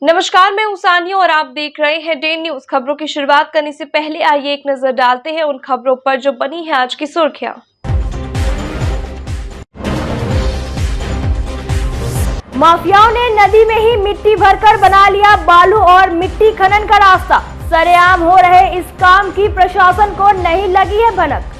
नमस्कार, मैं हूं सानिया और आप देख रहे हैं डे न्यूज। खबरों की शुरुआत करने से पहले आइए एक नजर डालते हैं उन खबरों पर जो बनी है आज की सुर्खियां। माफियाओं ने नदी में ही मिट्टी भरकर बना लिया बालू और मिट्टी खनन का रास्ता। सरेआम हो रहे इस काम की प्रशासन को नहीं लगी है भनक।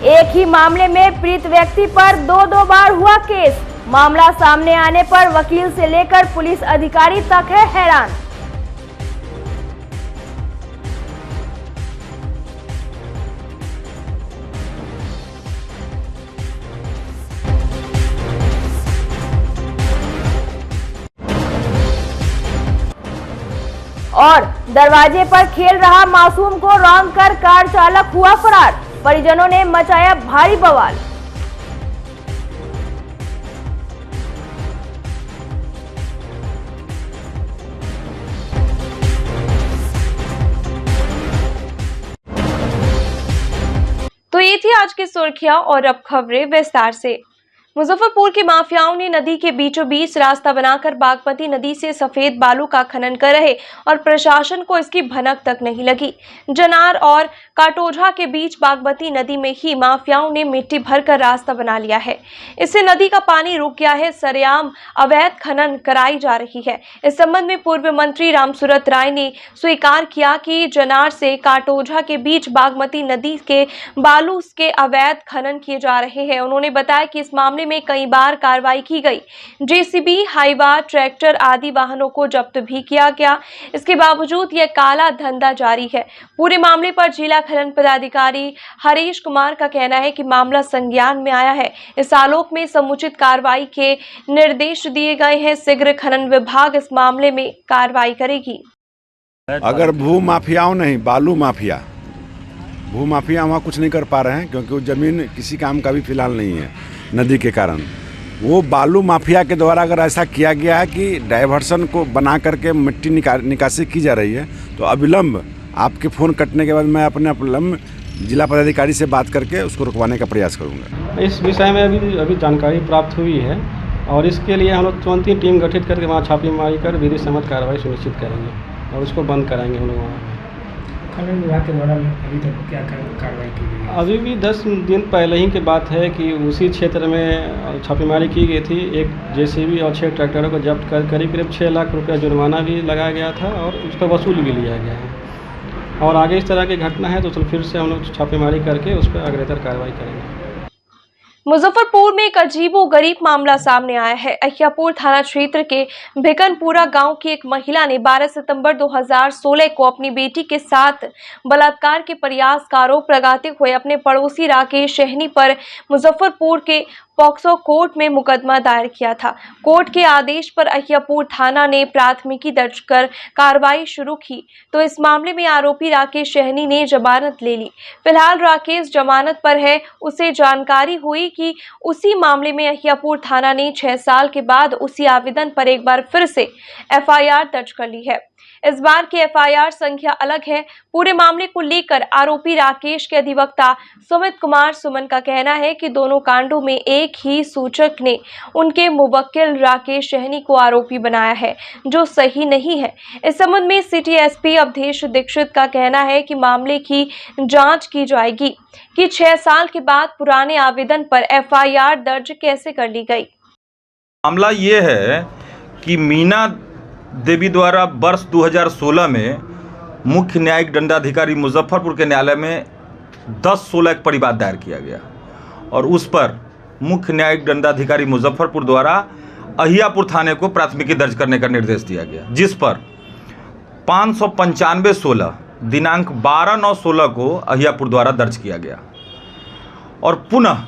एक ही मामले में पीड़ित व्यक्ति पर दो बार हुआ केस। मामला सामने आने पर वकील से लेकर पुलिस अधिकारी तक है हैरान। और दरवाजे पर खेल रहा मासूम को रौंद कर कार चालक हुआ फरार। परिजनों ने मचाया भारी बवाल। तो ये थी आज की सुर्खियां और अब खबरें विस्तार से। मुजफ्फरपुर के माफियाओं ने नदी के बीचों बीच रास्ता बनाकर बागमती नदी से सफेद बालू का खनन कर रहे और प्रशासन को इसकी भनक तक नहीं लगी। जनार और काटोझा के बीच बागमती नदी में ही माफियाओं ने मिट्टी भरकर रास्ता बना लिया है। इससे नदी का पानी रुक गया है। सरेआम अवैध खनन कराई जा रही है। इस संबंध में पूर्व मंत्री रामसूरत राय ने स्वीकार किया कि जनार से काटोझा के बीच बागमती नदी के बालू के अवैध खनन किए जा रहे हैं। उन्होंने बताया कि इस मामले में कई बार कार्रवाई की गई। जेसीबी, हाइवा, ट्रैक्टर आदि वाहनों को जब्त भी किया गया। इसके बावजूद यह काला धंधा जारी है। पूरे मामले पर जिला खनन पदाधिकारी हरीश कुमार का कहना है कि मामला संज्ञान में आया है। इस आलोक में समुचित कार्रवाई के निर्देश दिए गए हैं। शीघ्र खनन विभाग इस मामले में कार्रवाई करेगी। अगर भू माफियाओं नहीं, बालू माफिया, भू माफिया वहाँ कुछ नहीं कर पा रहे हैं क्योंकि वो जमीन किसी काम का भी फिलहाल नहीं है नदी के कारण। वो बालू माफिया के द्वारा अगर ऐसा किया गया है कि डाइवर्सन को बना करके मिट्टी निकासी की जा रही है, तो अविलंब आपके फ़ोन कटने के बाद मैं अपने अविलंब जिला पदाधिकारी से बात करके उसको रुकवाने का प्रयास करूँगा। इस विषय में अभी जानकारी प्राप्त हुई है और इसके लिए हम लोग तुरंत ही टीम गठित करके वहाँ छापेमारी कर विधि सम्मत कार्रवाई सुनिश्चित करेंगे और उसको बंद कराएंगे हम लोग वहाँ। खनन विभाग के द्वारा अभी तक क्या कार्रवाई की गई है? अभी भी 10 दिन पहले ही की बात है कि उसी क्षेत्र में छापेमारी की गई थी। एक जेसीबी और 6 ट्रैक्टरों को जब्त कर करीब 6 लाख रुपया जुर्माना भी लगाया गया था और उस पर वसूल भी लिया गया है। और आगे इस तरह की घटना है तो फिर से हम लोग छापेमारी करके उस पर अग्रेतर कार्रवाई करेंगे। मुजफ्फरपुर में एक अजीबोगरीब मामला सामने आया है। अहियापुर थाना क्षेत्र के भिकनपुरा गांव की एक महिला ने 12 सितंबर 2016 को अपनी बेटी के साथ बलात्कार के प्रयास का आरोप लगाते हुए अपने पड़ोसी राकेश सहनी पर मुजफ्फरपुर के पॉक्सो कोर्ट में मुकदमा दायर किया था। कोर्ट के आदेश पर अहियापुर थाना ने प्राथमिकी दर्ज कर कार्रवाई शुरू की तो इस मामले में आरोपी राकेश सहनी ने जमानत ले ली। फिलहाल राकेश जमानत पर है। उसे जानकारी हुई कि उसी मामले में अहियापुर थाना ने 6 साल के बाद उसी आवेदन पर एक बार फिर से एफआईआर दर्ज कर ली है। इस बार की एफआईआर संख्या अलग है। पूरे मामले को लेकर आरोपी राकेश के अधिवक्ता सुमित कुमार सुमन का कहना है कि दोनों कांडों में एक ही सूचक ने उनके मुवक्किल राकेश सहनी को आरोपी बनाया है, जो सही नहीं है। इस संबंध में सिटी एसपी अवधेश दीक्षित का कहना है कि मामले की जांच की जाएगी कि 6 साल के बाद पुराने आवेदन पर एफआईआर दर्ज कैसे कर ली गई। मामला ये है कि मीना देवी द्वारा वर्ष 2016 में मुख्य न्यायिक दंडाधिकारी मुजफ्फरपुर के न्यायालय में 10/16 एक परिवाद दायर किया गया और उस पर मुख्य न्यायिक दंडाधिकारी मुजफ्फरपुर द्वारा अहियापुर थाने को प्राथमिकी दर्ज करने का निर्देश दिया गया, जिस पर 595/16 दिनांक 12/9/16 को अहियापुर द्वारा दर्ज किया गया और पुनः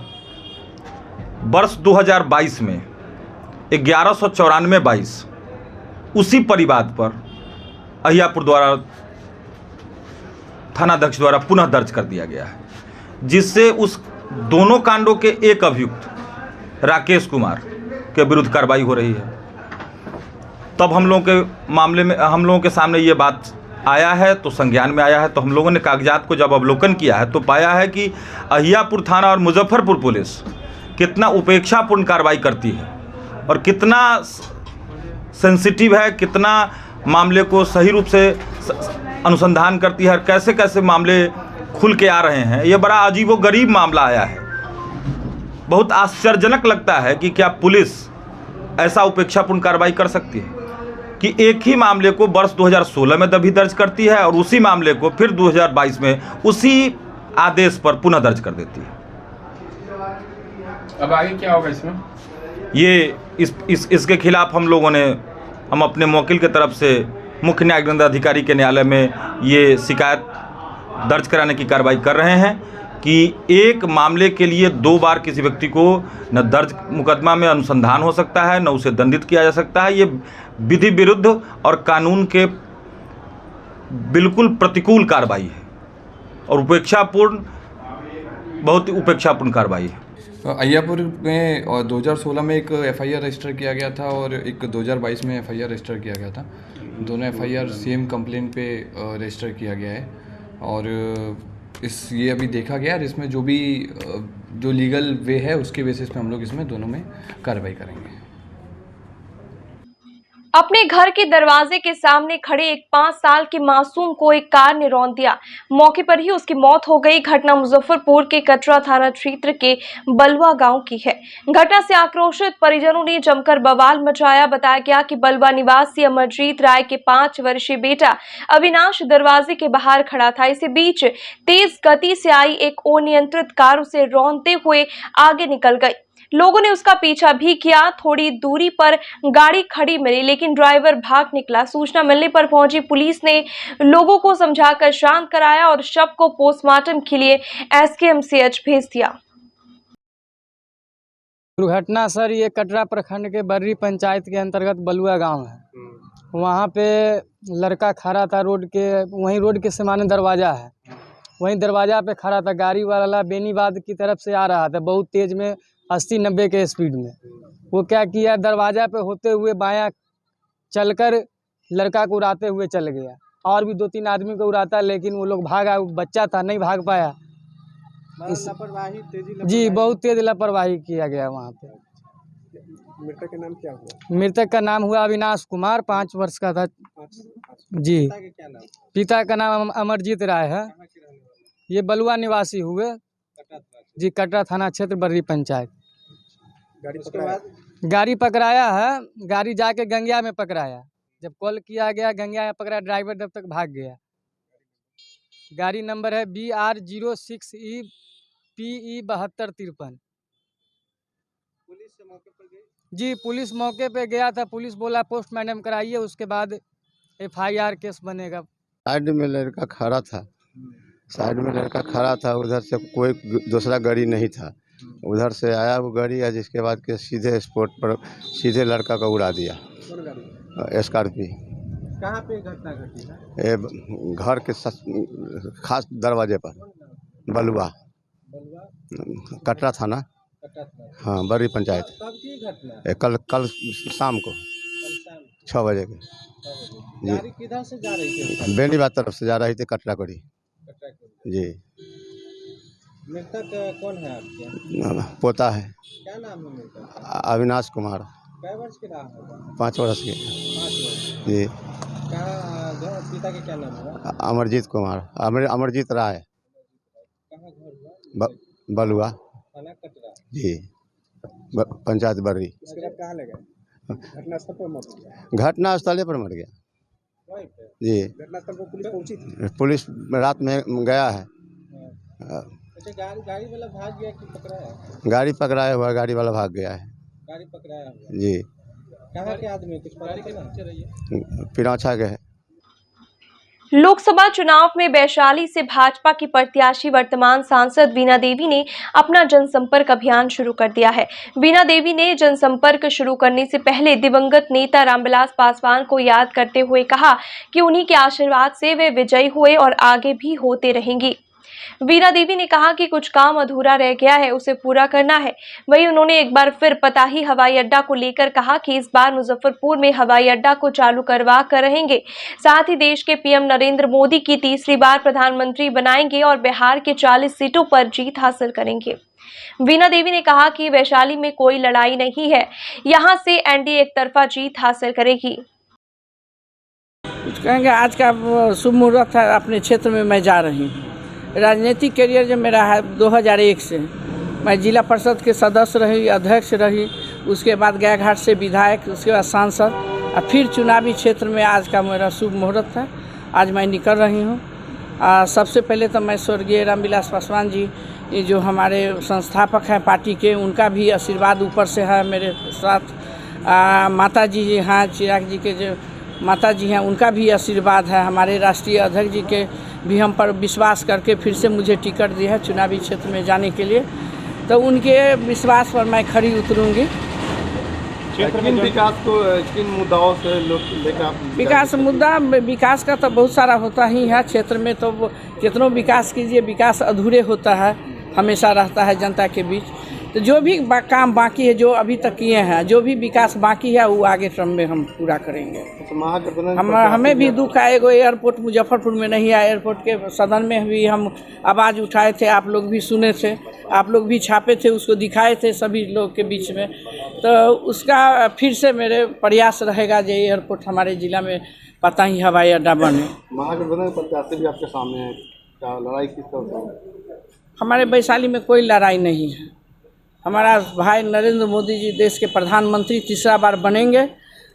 वर्ष 2022 में 1194/22 उसी परिवाद पर अहियापुर द्वारा थानाध्यक्ष द्वारा पुनः दर्ज कर दिया गया है, जिससे उस दोनों कांडों के एक अभियुक्त राकेश कुमार के विरुद्ध कार्रवाई हो रही है। तब हम लोगों के मामले में हम लोगों के सामने ये बात आया है, तो संज्ञान में आया है। तो हम लोगों ने कागजात को जब अवलोकन किया है तो पाया है कि अहियापुर थाना और मुजफ्फरपुर पुलिस कितना उपेक्षापूर्ण कार्रवाई करती है और कितना सेंसिटिव है, कितना मामले को सही रूप से अनुसंधान करती है और कैसे कैसे मामले खुल के आ रहे हैं। ये बड़ा अजीबोगरीब मामला आया है। बहुत आश्चर्यजनक लगता है कि क्या पुलिस ऐसा उपेक्षापूर्ण कार्रवाई कर सकती है कि एक ही मामले को वर्ष 2016 में भी दर्ज करती है और उसी मामले को फिर 2022 में उसी आदेश पर पुनः दर्ज कर देती है। अब आगे क्या होगा इसमें? ये इसके खिलाफ हम अपने मौकिल के तरफ से मुख्य न्यायिक दंडाधिकारी के न्यायालय में ये शिकायत दर्ज कराने की कार्रवाई कर रहे हैं कि एक मामले के लिए 2 बार किसी व्यक्ति को न दर्ज मुकदमा में अनुसंधान हो सकता है, न उसे दंडित किया जा सकता है। ये विधि विरुद्ध और कानून के बिल्कुल प्रतिकूल कार्रवाई है और बहुत ही उपेक्षापूर्ण कार्रवाई है। अहियापुर में और 2016 में एक FIR रजिस्टर किया गया था और एक 2022 में FIR रजिस्टर किया गया था। दोनों FIR सेम कंप्लेंट पे रजिस्टर किया गया है और ये अभी देखा गया और इसमें जो लीगल वे है उसके बेसिस पे हम लोग इसमें दोनों में कार्रवाई करेंगे। अपने घर के दरवाजे के सामने खड़े एक 5 साल के मासूम को एक कार ने रौंद दिया। मौके पर ही उसकी मौत हो गई। घटना मुजफ्फरपुर के कटरा थाना क्षेत्र के बलुआ गांव की है। घटना से आक्रोशित परिजनों ने जमकर बवाल मचाया। बताया गया कि बलुआ निवासी अमरजीत राय के 5 वर्षीय बेटा अविनाश दरवाजे के बाहर खड़ा था। इसी बीच तेज गति से आई एक अनियंत्रित कार उसे रौंदते हुए आगे निकल गई। लोगों ने उसका पीछा भी किया। थोड़ी दूरी पर गाड़ी खड़ी मिली लेकिन ड्राइवर भाग निकला। सूचना मिलने पर पहुंची पुलिस ने लोगों को समझाकर शांत कराया और शव को पोस्टमार्टम के लिए SKMCH भेज दिया। दुर्घटना सर ये कटरा प्रखंड के बर्री पंचायत के अंतर्गत बलुआ गांव है। वहाँ पे लड़का खड़ा था रोड के सामने दरवाजा है, वहीं दरवाजा पे खड़ा था। गाड़ी वाला बेनीबाद की तरफ से आ रहा था बहुत तेज में 80-90 के स्पीड में। वो क्या किया, दरवाजा पे होते हुए बायां चलकर लड़का को उड़ाते हुए चल गया और भी 2-3 आदमी को उड़ाता, लेकिन वो लोग भागा। बच्चा था नहीं भाग पाया। जी बहुत तेज लापरवाही किया गया वहाँ पे। मृतक का नाम क्या हुआ? मृतक का नाम हुआ अविनाश कुमार, 5 वर्ष का था जी। पिता का नाम अमरजीत राय है। ये बलुआ निवासी हुए जी, कटरा थाना क्षेत्र बर्री पंचायत। गाड़ी पकड़ाया है। गाड़ी जाके गंगिया में पकड़ाया। जब कॉल किया गया गंगिया में पकड़ा, ड्राइवर तब तक भाग गया। गाड़ी नंबर है BR06EPE 7253। पुलिस मौके पर गई? जी पुलिस मौके पे गया था। पुलिस बोला पोस्टमार्टम कराइए, उसके बाद FIR केस बनेगा। साइड में लड़का खड़ा था। उधर से कोई दूसरा गाड़ी नहीं था। उधर से आया वो गाड़ी है, जिसके बाद के सीधे स्पॉट पर सीधे लड़का को उड़ा दिया। कौन गाड़ी? स्कॉर्पियो। कहाँ पे घटना घटी है? घर के खास दरवाजे पर बलुआ कटरा थाना। हाँ बर्री पंचायत। कब की घटना? कल शाम को 6 बजे के जी। गाड़ी किधर से जा रही थी? बेनीबाद तरफ से जा रही थी कटरा कोड़ी जी। मृतक कौन है आपके? पोता है। क्या नाम है मृतक? अविनाश कुमार। कै वर्ष के रहा होगा? 5 वर्ष के 5 वर्ष। जी। पिता के क्या नाम हुआ? अमरजीत कुमार, अमरजीत राय। कहाँ घर हुआ? बलुआ थाना कटरा जी, पंचायत बर्री। उसके बाद कहाँ ले गए? घटनास्थल पर मर गया? घटनास्थल पर मर गया जी। घटनास्थल पर पुलिस पहुंची थी? पुलिस रात में गया है। अच्छा, गाड़ी वाला भाग गया कि पकड़ाया? गाड़ी पकड़ाया हुआ, गाड़ी वाला भाग गया है। गाड़ी पकड़ाया हुआ जी। कहाँ के आदमी? कुछ पता चला? पिराछा के है। लोकसभा चुनाव में वैशाली से भाजपा की प्रत्याशी वर्तमान सांसद वीणा देवी ने अपना जनसंपर्क अभियान शुरू कर दिया है। वीणा देवी ने जनसंपर्क शुरू करने से पहले दिवंगत नेता रामविलास पासवान को याद करते हुए कहा कि उन्हीं के आशीर्वाद से वे विजयी हुए और आगे भी होते रहेंगी। वीणा देवी ने कहा कि कुछ काम अधूरा रह गया है, उसे पूरा करना है। वहीं उन्होंने एक बार फिर पताही हवाई अड्डा को लेकर कहा कि इस बार मुजफ्फरपुर में हवाई अड्डा को चालू करवा कर रहेंगे। साथ ही देश के पीएम नरेंद्र मोदी की तीसरी बार प्रधानमंत्री बनाएंगे और बिहार के 40 सीटों पर जीत हासिल करेंगे। वीणा देवी ने कहा कि वैशाली में कोई लड़ाई नहीं है, यहां से एनडीए एक तरफा जीत हासिल करेगी। कुछ कहेंगे, आज का शुभ मुहूर्त है, अपने क्षेत्र में मैं जा रही हूँ। राजनीतिक करियर जो मेरा है 2001 से, मैं जिला परिषद के सदस्य रही, अध्यक्ष रही, उसके बाद गयाघाट से विधायक, उसके बाद सांसद, और फिर चुनावी क्षेत्र में आज का मेरा शुभ मुहूर्त है। आज मैं निकल रही हूँ। सबसे पहले तो मैं स्वर्गीय रामविलास पासवान जी, ये जो हमारे संस्थापक हैं पार्टी के, उनका भी आशीर्वाद ऊपर से है मेरे साथ। माता जी हैं, चिराग जी के जो माता जी हैं, उनका भी आशीर्वाद है। हमारे राष्ट्रीय अध्यक्ष जी के भी हम पर विश्वास करके फिर से मुझे टिकट दिया है चुनावी क्षेत्र में जाने के लिए, तो उनके विश्वास पर मैं खरी उतरूंगी। किन विकास को किन मुद्दाओं से लोग लेकर विकास का तो बहुत सारा होता ही है क्षेत्र में, तो कितनों विकास कीजिए, विकास अधूरे होता है, हमेशा रहता है जनता के बीच। तो जो भी काम बाकी है, जो अभी तक किए हैं, जो भी विकास बाकी है, वो आगे क्रम में हम पूरा करेंगे। हमें भी दुख है, एगो एयरपोर्ट मुजफ्फरपुर में नहीं है। एयरपोर्ट के सदन में भी हम आवाज़ उठाए थे, आप लोग भी सुने थे, आप लोग भी छापे थे, उसको दिखाए थे सभी लोग के बीच में। तो उसका फिर से मेरे प्रयास रहेगा जो एयरपोर्ट हमारे जिला में पताही हवाई अड्डा बने। महागठबंधन के प्रत्याशी भी आपके सामने है, क्या लड़ाई किस तरह से? हमारे वैशाली में कोई लड़ाई नहीं है। हमारा भाई नरेंद्र मोदी जी देश के प्रधानमंत्री तीसरा बार बनेंगे।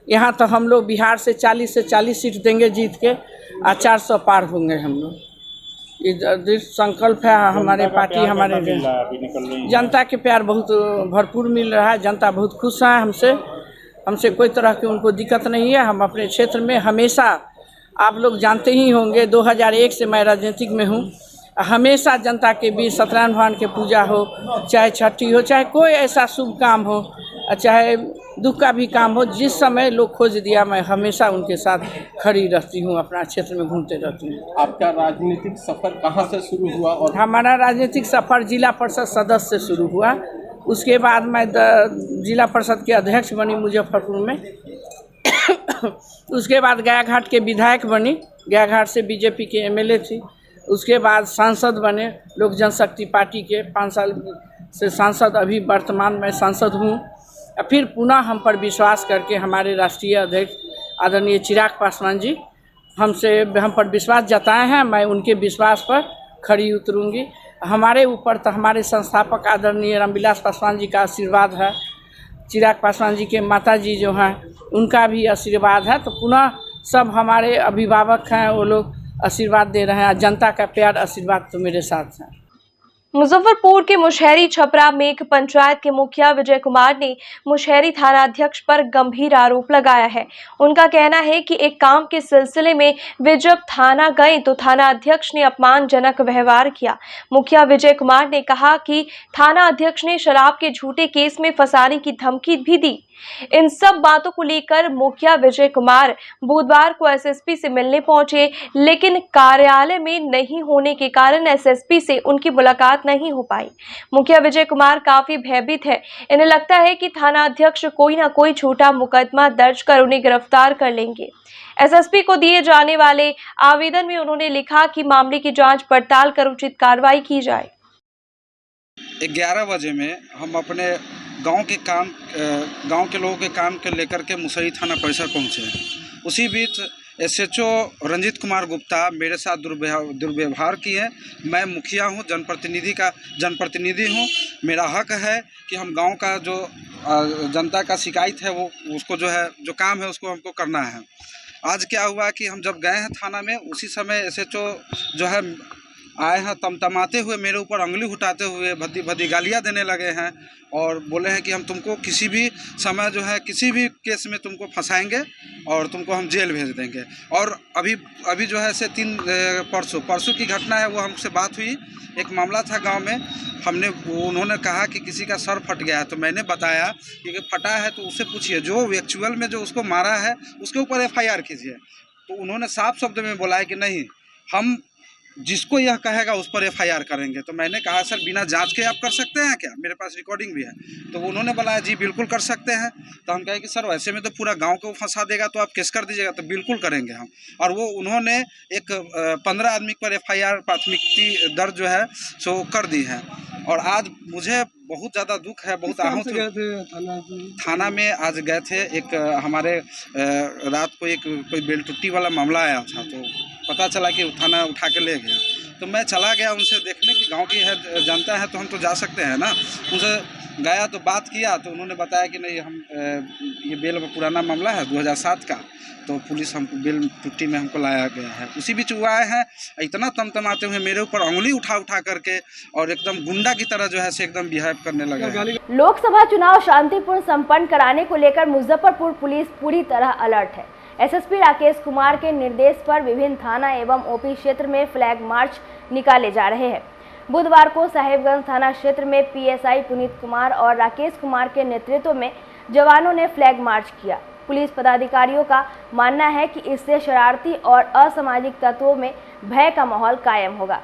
यहाँ तो हम लोग बिहार से 40 सीट देंगे जीत के, और 400 पार होंगे हम लोग। ये दृढ़ संकल्प है हमारे पार्टी, हमारे जनता के प्यार बहुत भरपूर मिल रहा है। जनता बहुत खुश है हमसे कोई तरह की उनको दिक्कत नहीं है। हम अपने क्षेत्र में हमेशा, आप लोग जानते ही होंगे, 2001 से मैं राजनीतिक में हूँ, हमेशा जनता के बीच सत्यनारायण भगवान के पूजा हो, चाहे छठी हो, चाहे कोई ऐसा शुभ काम हो, चाहे दुख का भी काम हो, जिस समय लोग खोज दिया, मैं हमेशा उनके साथ खड़ी रहती हूँ, अपना क्षेत्र में घूमते रहती हूँ। आपका राजनीतिक सफर कहाँ से शुरू हुआ? और हमारा राजनीतिक सफर जिला परिषद सदस्य से शुरू हुआ। उसके बाद मैं जिला परिषद के अध्यक्ष बनी मुजफ्फरपुर में। उसके बाद गयाघाट के विधायक बनी, गयाघाट से बीजेपी के एमएलए थी। उसके बाद सांसद बने, लोक जनशक्ति पार्टी के 5 साल से सांसद, अभी वर्तमान में सांसद हूँ। फिर पुनः हम पर विश्वास करके हमारे राष्ट्रीय अध्यक्ष आदरणीय चिराग पासवान जी हम पर विश्वास जताए हैं। मैं उनके विश्वास पर खड़ी उतरूंगी। हमारे ऊपर तो हमारे संस्थापक आदरणीय रामविलास पासवान जी का आशीर्वाद है, चिराग पासवान जी के माता जी जो हैं उनका भी आशीर्वाद है। तो पुनः सब हमारे अभिभावक हैं, वो लोग आशीर्वाद दे रहे हैं। जनता का प्यार आशीर्वाद तो मेरे साथ है। मुजफ्फरपुर के मुशहरी छपरा मेघ पंचायत के मुखिया विजय कुमार ने मुशहरी थानाध्यक्ष पर गंभीर आरोप लगाया है। उनका कहना है कि एक काम के सिलसिले में वे जब थाना गए तो थाना अध्यक्ष ने अपमानजनक व्यवहार किया। मुखिया विजय कुमार ने कहा कि थाना अध्यक्ष ने शराब के झूठे केस में फंसाने की धमकी भी दी। इन सब बातों को लेकर मुखिया विजय कुमार बुधवार को एसएसपी से मिलने पहुंचे, लेकिन कार्यालय में नहीं होने के कारण एसएसपी से उनकी मुलाकात नहीं हो पाई। मुखिया विजय कुमार काफी भयभीत है। इन्हें लगता है कि थाना अध्यक्ष कोई ना कोई झूठा मुकदमा दर्ज कर उन्हें गिरफ्तार कर लेंगे। एसएसपी को दिए जाने वाले आवेदन में उन्होंने लिखा कि मामले की जांच पड़ताल कर उचित कार्रवाई की जाए। 11 बजे में हम अपने गांव के लोगों के काम के लेकर के मुशहरी थाना परिसर पहुंचे। उसी बीच एसएचओ रंजीत कुमार गुप्ता मेरे साथ दुर्व्यवहार किए। मैं मुखिया हूं, जनप्रतिनिधि हूं। मेरा हक है कि हम गांव का जो जनता का शिकायत है वो उसको जो काम है उसको हमको करना है। आज क्या हुआ कि हम जब गए हैं थाना में, उसी समय एसएचओ जो है आए हैं, तमतमाते हुए मेरे ऊपर उंगली उठाते हुए भद्दी भद्दी गालियाँ देने लगे हैं और बोले हैं कि हम तुमको किसी भी समय जो है किसी भी केस में तुमको फंसाएंगे और तुमको हम जेल भेज देंगे। और अभी जो है से परसों की घटना है, वो हमसे बात हुई। एक मामला था गांव में, उन्होंने कहा कि किसी का सर फट गया है, तो मैंने बताया कि फटा है तो उससे पूछिए, जो एक्चुअल में जो उसको मारा है उसके ऊपर FIR कीजिए। तो उन्होंने साफ शब्द में बोला है कि नहीं, हम जिसको यह कहेगा उस पर FIR करेंगे। तो मैंने कहा सर बिना जांच के आप कर सकते हैं क्या, मेरे पास रिकॉर्डिंग भी है। तो उन्होंने बोला जी बिल्कुल कर सकते हैं। तो हम कहे कि सर वैसे में तो पूरा गांव को फंसा देगा, तो आप केस कर दीजिएगा। तो बिल्कुल करेंगे हम। और वो उन्होंने एक 15 आदमी पर FIR प्राथमिकी दर्ज जो है सो कर दी है। और आज मुझे बहुत ज़्यादा दुख है, बहुत आहत थाना में आज गए थे। एक हमारे रात को एक कोई बेल टुट्टी वाला मामला आया था, तो पता चला कि थाना उठा के ले गया। तो मैं चला गया उनसे देखने की, गांव की है जनता है तो हम तो जा सकते हैं ना। उनसे गया तो बात किया, तो उन्होंने बताया कि नहीं हम ये बेल पुराना मामला है 2007 का, तो पुलिस हमको बेल टुट्टी में हमको लाया गया है। उसी बीच हुआ है इतना तमतमाते हुए मेरे ऊपर उंगली उठा करके और एकदम गुंडा की तरह जो है से एकदम बिहेव करने लगे। लोकसभा चुनाव शांतिपूर्ण संपन्न कराने को लेकर मुजफ्फरपुर पुलिस पूरी तरह अलर्ट है। SSP राकेश कुमार के निर्देश पर विभिन्न थाना एवं OP क्षेत्र में फ्लैग मार्च निकाले जा रहे हैं। बुधवार को साहेबगंज थाना क्षेत्र में PSI पुनीत कुमार और राकेश कुमार के नेतृत्व में जवानों ने फ्लैग मार्च किया। पुलिस पदाधिकारियों का मानना है कि इससे शरारती और असामाजिक तत्वों में भय का माहौल कायम होगा।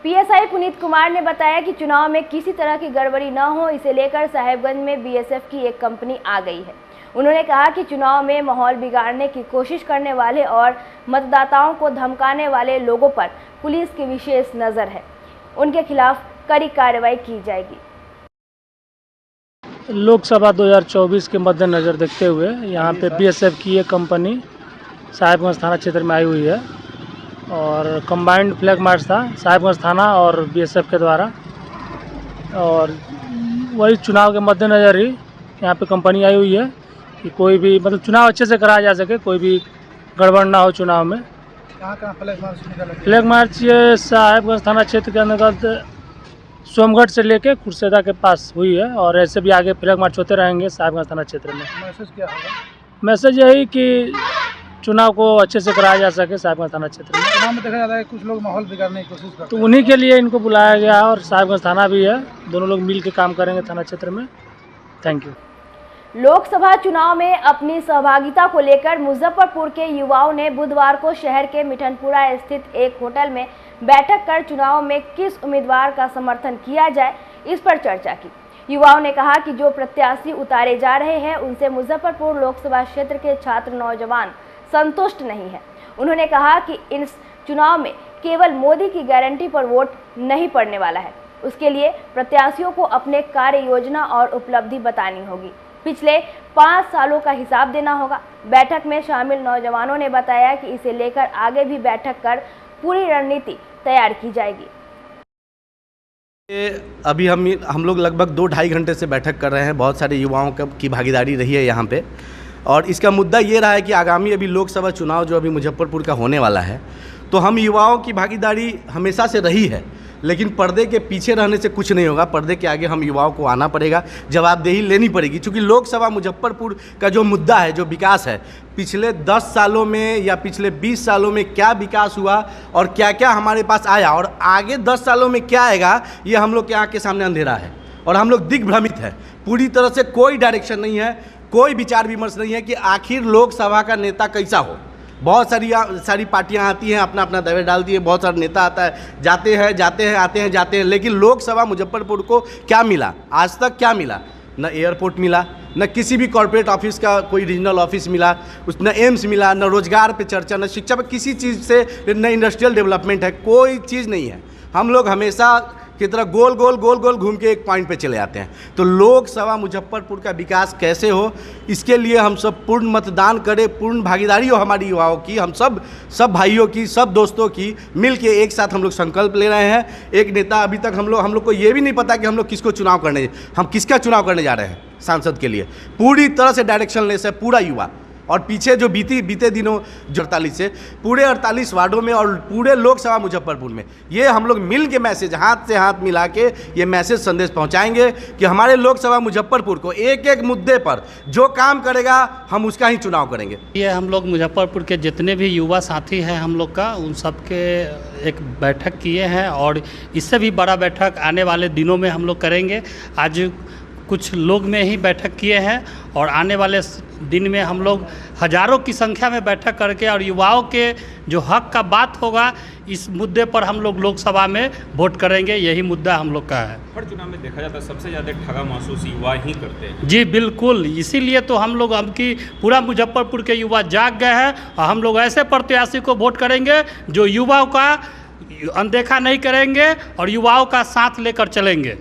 PSI पुनीत कुमार ने बताया कि चुनाव में किसी तरह की गड़बड़ी न हो, इसे लेकर साहेबगंज में BSF की एक कंपनी आ गई है। उन्होंने कहा कि चुनाव में माहौल बिगाड़ने की कोशिश करने वाले और मतदाताओं को धमकाने वाले लोगों पर पुलिस की विशेष नज़र है। उनके खिलाफ कड़ी कार्रवाई की जाएगी। लोकसभा 2024 के मद्देनज़र देखते हुए यहाँ पे BSF की एक कंपनी साहेबगंज थाना क्षेत्र में आई हुई है और कंबाइंड फ्लैग मार्च था साहेबगंज थाना और BSF के द्वारा। और वही चुनाव के मद्देनज़र ही यहाँ पे कंपनी आई हुई है कि कोई भी मतलब चुनाव अच्छे से कराया जा सके, कोई भी गड़बड़ ना हो चुनाव में। कहाँ फ्लैग मार्च निकाला? फ्लैग मार्च ये साहेबगंज थाना क्षेत्र के अंतर्गत सोमगढ़ से लेके कुर्सेदा के पास हुई है और ऐसे भी आगे फ्लैग मार्च होते रहेंगे साहेबगंज थाना क्षेत्र में। मैसेज क्या होगा? मैसेज यही कि चुनाव को अच्छे से कराया जा सके साहेबगंज थाना क्षेत्र में। चुनाव में देखा जाता है कुछ लोग माहौल बिगाड़ने की कोशिश करते हैं, तो उन्हीं के लिए इनको बुलाया गया और साहेबगंज थाना भी है, दोनों लोग मिल के काम करेंगे थाना क्षेत्र में। Thank you. लोकसभा चुनाव में अपनी सहभागिता को लेकर मुजफ्फरपुर के युवाओं ने बुधवार को शहर के मिठनपुरा स्थित एक होटल में बैठक कर चुनाव में किस उम्मीदवार का समर्थन किया जाए इस पर चर्चा की। युवाओं ने कहा कि जो प्रत्याशी उतारे जा रहे हैं उनसे मुजफ्फरपुर लोकसभा क्षेत्र के छात्र नौजवान संतुष्ट नहीं है। उन्होंने कहा कि इस चुनाव में केवल मोदी की गारंटी पर वोट नहीं पड़ने वाला है, उसके लिए प्रत्याशियों को अपने कार्य योजना और उपलब्धि बतानी होगी, पिछले 5 सालों का हिसाब देना होगा। बैठक में शामिल नौजवानों ने बताया कि इसे लेकर आगे भी बैठक कर पूरी रणनीति तैयार की जाएगी। अभी हम लोग लगभग 2-2.5 घंटे से बैठक कर रहे हैं। बहुत सारे युवाओं की भागीदारी रही है यहाँ पे और इसका मुद्दा ये रहा है कि आगामी अभी लोकसभा चुनाव जो अभी मुजफ्फरपुर का होने वाला है, तो हम युवाओं की भागीदारी हमेशा से रही है, लेकिन पर्दे के पीछे रहने से कुछ नहीं होगा। पर्दे के आगे हम युवाओं को आना पड़ेगा, जवाबदेही लेनी पड़ेगी। क्योंकि लोकसभा मुजफ्फरपुर का जो मुद्दा है, जो विकास है, पिछले 10 सालों में या पिछले 20 सालों में क्या विकास हुआ और क्या क्या हमारे पास आया और आगे 10 सालों में क्या आएगा, ये हम लोग के आँख के सामने अंधेरा है और हम लोग दिग्भ्रमित है। पूरी तरह से कोई डायरेक्शन नहीं है, कोई विचार विमर्श नहीं है कि आखिर लोकसभा का नेता कैसा हो। बहुत सारी पार्टियां आती हैं, अपना अपना दावे डालती है, बहुत सारे नेता आता है, जाते हैं, आते हैं, लेकिन लोकसभा मुजफ्फरपुर को क्या मिला? आज तक क्या मिला? न एयरपोर्ट मिला, न किसी भी कॉर्पोरेट ऑफिस का कोई रीजनल ऑफिस मिला, न एम्स मिला, न रोजगार पे चर्चा, न शिक्षा पे किसी चीज़ से, न इंडस्ट्रियल डेवलपमेंट है, कोई चीज़ नहीं है। हम लोग हमेशा की तरह गोल गोल घूम के एक पॉइंट पे चले आते हैं। तो लोकसभा मुजफ्फरपुर का विकास कैसे हो, इसके लिए हम सब पूर्ण मतदान करें, पूर्ण भागीदारी हो हमारी युवाओं की, हम सब भाइयों की, सब दोस्तों की, मिल के एक साथ हम लोग संकल्प ले रहे हैं। एक नेता अभी तक हम लोग को ये भी नहीं पता कि हम लोग किसका चुनाव करने जा रहे हैं। सांसद के लिए पूरी तरह से डायरेक्शनलेस है पूरा युवा। और पीछे जो बीते दिनों 48 से पूरे 48 वार्डों में और पूरे लोकसभा मुजफ्फरपुर में ये हम लोग मिल के मैसेज हाथ से हाथ मिला के ये मैसेज संदेश पहुंचाएंगे कि हमारे लोकसभा मुजफ्फरपुर को एक एक मुद्दे पर जो काम करेगा हम उसका ही चुनाव करेंगे। ये हम लोग मुजफ्फरपुर के जितने भी युवा साथी हैं हम लोग का, उन सब के एक बैठक किए हैं और इससे भी बड़ा बैठक आने वाले दिनों में हम लोग करेंगे। आज कुछ लोग में ही बैठक किए हैं और आने वाले दिन में हम लोग हज़ारों की संख्या में बैठक करके और युवाओं के जो हक का बात होगा इस मुद्दे पर हम लोग लोकसभा में वोट करेंगे। यही मुद्दा हम लोग का है। हर चुनाव में देखा जाता है सबसे ज़्यादा ठगा महसूस युवा ही करते हैं। जी बिल्कुल, इसीलिए तो हम लोग अब की पूरा मुजफ्फरपुर के युवा जाग गए हैं और हम लोग ऐसे प्रत्याशी को वोट करेंगे जो युवाओं का अनदेखा नहीं करेंगे और युवाओं का साथ लेकर चलेंगे।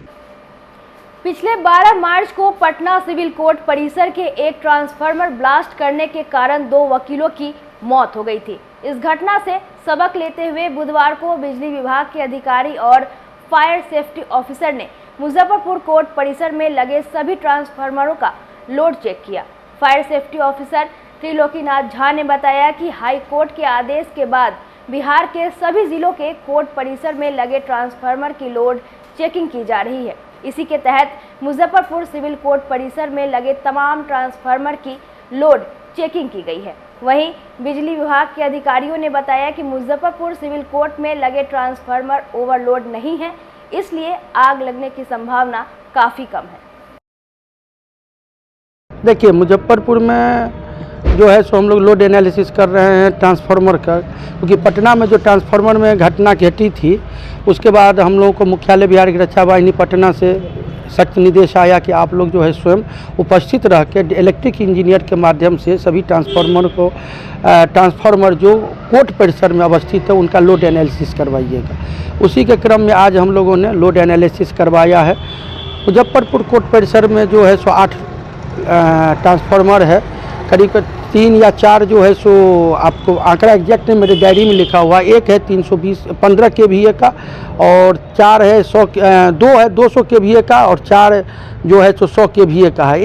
पिछले 12 मार्च को पटना सिविल कोर्ट परिसर के एक ट्रांसफार्मर ब्लास्ट करने के कारण 2 वकीलों की मौत हो गई थी। इस घटना से सबक लेते हुए बुधवार को बिजली विभाग के अधिकारी और फायर सेफ्टी ऑफिसर ने मुजफ्फरपुर कोर्ट परिसर में लगे सभी ट्रांसफार्मरों का लोड चेक किया। Fire safety officer Trilokinath Jha ने बताया कि हाई कोर्ट के आदेश के बाद बिहार के सभी जिलों के कोर्ट परिसर में लगे ट्रांसफार्मर की लोड चेकिंग की जा रही है। इसी के तहत मुजफ्फरपुर सिविल कोर्ट परिसर में लगे तमाम ट्रांसफार्मर की लोड चेकिंग की गई है। वहीं बिजली विभाग के अधिकारियों ने बताया कि मुजफ्फरपुर सिविल कोर्ट में लगे ट्रांसफार्मर ओवरलोड नहीं है, इसलिए आग लगने की संभावना काफ़ी कम है। देखिए, मुजफ्फरपुर में जो है सो हम लोग लोड एनालिसिस कर रहे हैं ट्रांसफार्मर का, क्योंकि पटना में जो ट्रांसफार्मर में घटना घटी थी उसके बाद हम लोगों को मुख्यालय बिहार की रक्षा वाहिनी पटना से सख्त निर्देश आया कि आप लोग जो है स्वयं उपस्थित रह के इलेक्ट्रिक इंजीनियर के माध्यम से सभी ट्रांसफार्मर जो कोर्ट परिसर में अवस्थित है उनका लोड एनालिसिस करवाइएगा। उसी के क्रम में आज हम लोगों ने लोड एनालिसिस करवाया है। मुजफ्फरपुर कोर्ट परिसर में जो है सो 8 ट्रांसफार्मर है, करीब 3 या 4 जो है सो आपको आंकड़ा एग्जैक्ट मेरे डायरी में लिखा हुआ है। एक है 315 kVA का और 4 है 2 है 200 kVA का और 4 जो है सो 100 kVA का है।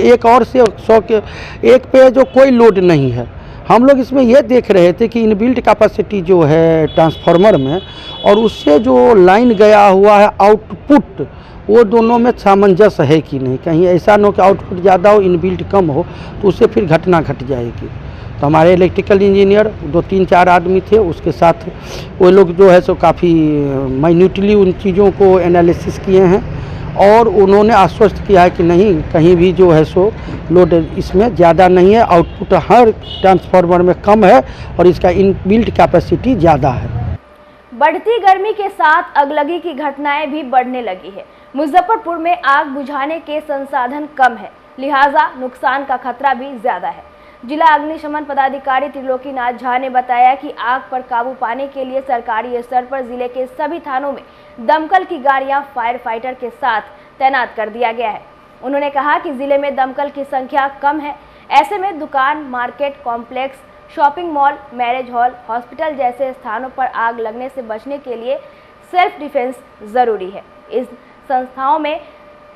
एक और से 100 के एक पे जो कोई लोड नहीं है। हम लोग इसमें ये देख रहे थे कि इनबिल्ट कैपेसिटी जो है ट्रांसफार्मर में और उससे जो लाइन गया हुआ है आउटपुट, वो दोनों में सामंजस्य है कि नहीं। कहीं ऐसा न हो कि आउटपुट ज़्यादा हो इनबिल्ट कम हो तो उससे फिर घटना घट जाएगी। तो हमारे इलेक्ट्रिकल इंजीनियर 2-3-4 आदमी थे, उसके साथ वो लोग जो है सो काफ़ी माइन्यूटली उन चीज़ों को एनालिसिस किए हैं और उन्होंने आश्वस्त किया है कि नहीं, कहीं भी जो है सो लोड इसमें ज़्यादा नहीं है, आउटपुट हर ट्रांसफार्मर में कम है और इसका इनबिल्ट कैपेसिटी ज़्यादा है। बढ़ती गर्मी के साथ अगलगी की घटनाएं भी बढ़ने लगी है। मुजफ्फरपुर में आग बुझाने के संसाधन कम है, लिहाजा नुकसान का खतरा भी ज्यादा है। जिला अग्निशमन पदाधिकारी त्रिलोकीनाथ झा ने बताया कि आग पर काबू पाने के लिए सरकारी स्तर पर जिले के सभी थानों में दमकल की गाड़ियां फायर फाइटर के साथ तैनात कर दिया गया है। उन्होंने कहा कि जिले में दमकल की संख्या कम है, ऐसे में दुकान, market complex, shopping mall, marriage hall, hospital जैसे स्थानों पर आग लगने से बचने के लिए सेल्फ डिफेंस जरूरी है। इस संस्थाओं में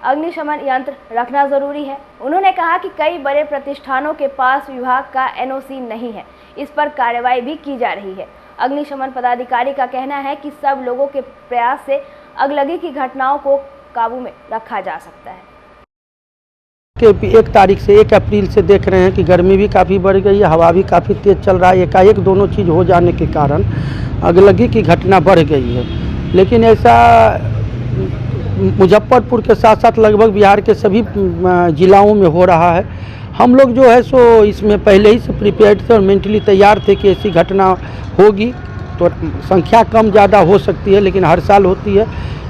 अग्निशमन यंत्र रखना जरूरी है। उन्होंने कहा कि कई बड़े प्रतिष्ठानों के पास विभाग का एनओसी नहीं है, इस पर कार्रवाई भी की जा रही है। अग्निशमन पदाधिकारी का कहना है कि सब लोगों के प्रयास से अगलगी की घटनाओं को काबू में रखा जा सकता है। 1 तारीख से 1 अप्रैल से देख रहे हैं कि गर्मी भी काफ़ी बढ़ गई है, हवा भी काफ़ी तेज़ चल रहा है। एकाएक दोनों चीज़ हो जाने के कारण अगलगी की घटना बढ़ गई है। लेकिन ऐसा मुजफ्फरपुर के साथ साथ लगभग बिहार के सभी जिलाओं में हो रहा है। हम लोग जो है सो इसमें पहले ही से प्रिपेयर्ड थे और मेंटली तैयार थे कि ऐसी घटना होगी, तो संख्या कम ज़्यादा हो सकती है लेकिन हर साल होती है।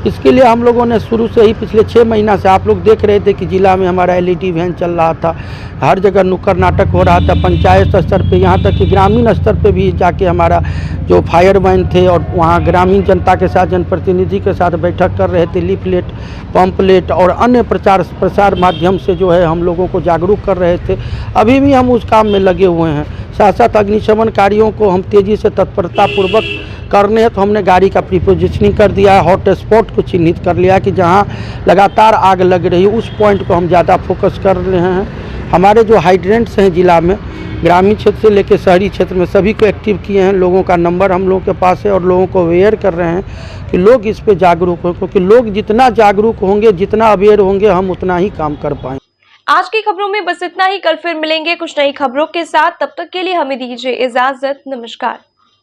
इसके लिए हम लोगों ने शुरू से ही पिछले 6 महीना से आप लोग देख रहे थे कि जिला में हमारा एलईडी वैन चल रहा था, हर जगह नुक्कड़ नाटक हो रहा था, पंचायत स्तर पे, यहाँ तक कि ग्रामीण स्तर पे भी जाके हमारा जो फायर वैन थे और वहाँ ग्रामीण जनता के साथ जनप्रतिनिधि के साथ बैठक कर रहे थे। लीफलेट, पम्पलेट और अन्य प्रसार माध्यम से जो है हम लोगों को जागरूक कर रहे थे। अभी भी हम उस काम में लगे हुए हैं। साथ साथ अग्निशमन कार्यों को हम तेज़ी से तत्परतापूर्वक करने हैं, तो हमने गाड़ी का प्रीपोजिशनिंग कर दिया है, हॉट स्पॉट को चिन्हित कर लिया है कि जहां लगातार आग लग रही है उस पॉइंट को हम ज़्यादा फोकस कर रहे हैं। हमारे जो हाइड्रेंट्स हैं जिला में, ग्रामीण क्षेत्र से लेकर शहरी क्षेत्र में सभी को एक्टिव किए हैं। लोगों का नंबर हम लोगों के पास है और लोगों को अवेयर कर रहे हैं कि लोग इस पे जागरूक हों, क्योंकि लोग जितना जागरूक होंगे, जितना अवेयर होंगे, हम उतना ही काम कर पाएंगे। आज की खबरों में बस इतना ही। कल फिर मिलेंगे कुछ नई खबरों के साथ। तब तक के लिए हमें दीजिए इजाजत। नमस्कार।